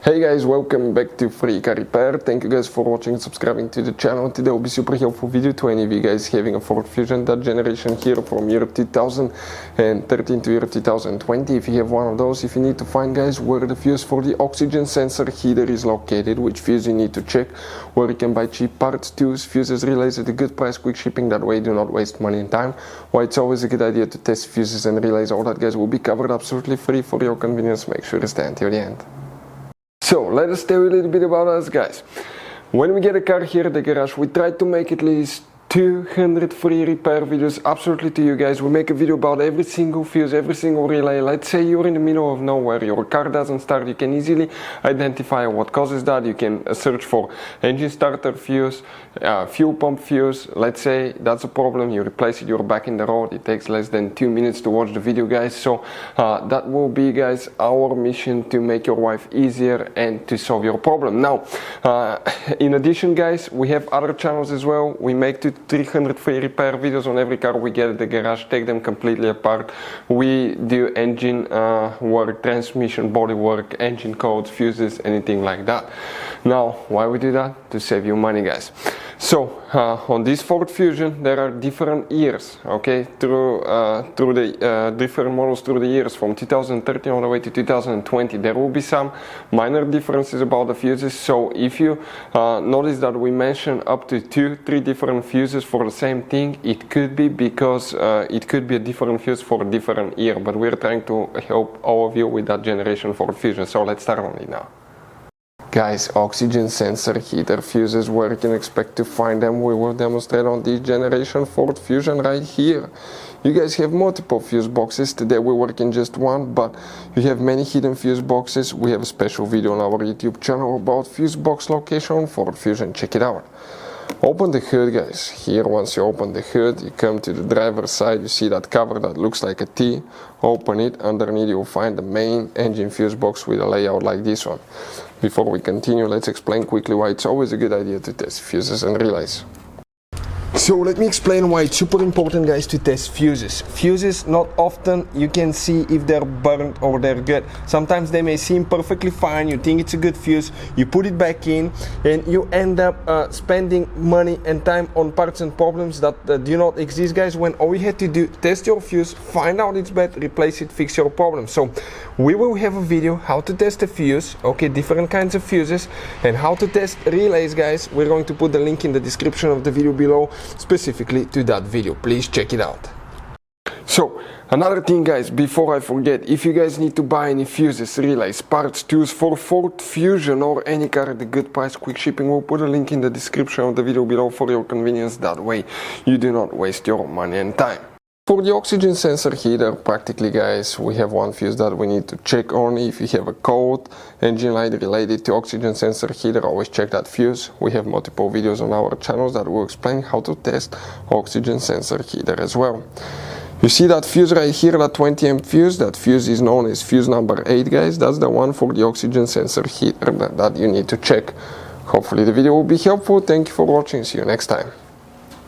Hey guys, welcome back to Free Car Repair. Thank you guys for watching and subscribing to the channel. Today will be super helpful video to any of you guys having a Ford Fusion, that generation here from year 2013 to year 2020. If you have one of those, if you need to find guys where the fuse for the oxygen sensor heater is located, which fuse you need to check, where you can buy cheap parts, tools, fuses, relays at a good price, quick shipping, that way do not waste money and time. Why it's always a good idea to test fuses and relays, all that guys will be covered absolutely free for your convenience. Make sure to stay until the end. So let us tell you a little bit about us guys. When we get a car here at the garage, we try to make at least 200 free repair videos absolutely to you guys. We make a video about every single fuse, every single relay. Let's say you're in the middle of nowhere, your car doesn't start, you can easily identify what causes that. You can search for engine starter fuse, fuel pump fuse. Let's say that's a problem, you replace it, you're back in the road. It takes less than 2 minutes to watch the video guys. So that will be guys our mission, to make your life easier and to solve your problem. Now in addition guys, we have other channels as well. We make 300 free repair videos on every car we get at the garage, take them completely apart. We do engine work, transmission, body work, engine codes, fuses, anything like that. Now why we do that? To save you money guys. So on this Ford Fusion there are different years, okay, through the different models through the years from 2013 all the way to 2020. There will be some minor differences about the fuses. So if you notice that we mention up to 2-3 different fuses for the same thing, it could be because it could be a different fuse for a different year, but we're trying to help all of you with that generation Ford Fusion. So let's start on it now. Guys, oxygen sensor heater fuses, where you can expect to find them, we will demonstrate on this generation Ford Fusion right here. You guys have multiple fuse boxes. Today we work in just one, but you have many hidden fuse boxes. We have a special video on our YouTube channel about fuse box location on Ford Fusion. Check it out. Open the hood guys. Here, once you open the hood, you come to the driver's side, you see that cover that looks like a T. Open it, underneath you'll find the main engine fuse box with a layout like this one. Before we continue, let's explain quickly why it's always a good idea to test fuses and relays. So let me explain why it's super important guys to test fuses. Fuses, not often you can see if they're burnt or they're good. Sometimes they may seem perfectly fine, you think it's a good fuse, you put it back in and you end up spending money and time on parts and problems that do not exist guys, when all you had to do, test your fuse, find out it's bad, replace it, fix your problem. So we will have a video how to test a fuse, okay, different kinds of fuses, and how to test relays guys. We're going to put the link in the description of the video below specifically to that video. Please check it out. So another thing guys, before I forget, if you guys need to buy any fuses, relays, parts, tools for Ford Fusion or any car at a good price, quick shipping, we'll put a link in the description of the video below for your convenience. That way you do not waste your money and time. For the oxygen sensor heater, practically guys, we have one fuse that we need to check on. If you have a code, engine light related to oxygen sensor heater, always check that fuse. We have multiple videos on our channels that will explain how to test oxygen sensor heater as well. You see that fuse right here, that 20 amp fuse, that fuse is known as fuse number 8 guys. That's the one for the oxygen sensor heater that you need to check. Hopefully the video will be helpful. Thank you for watching, see you next time.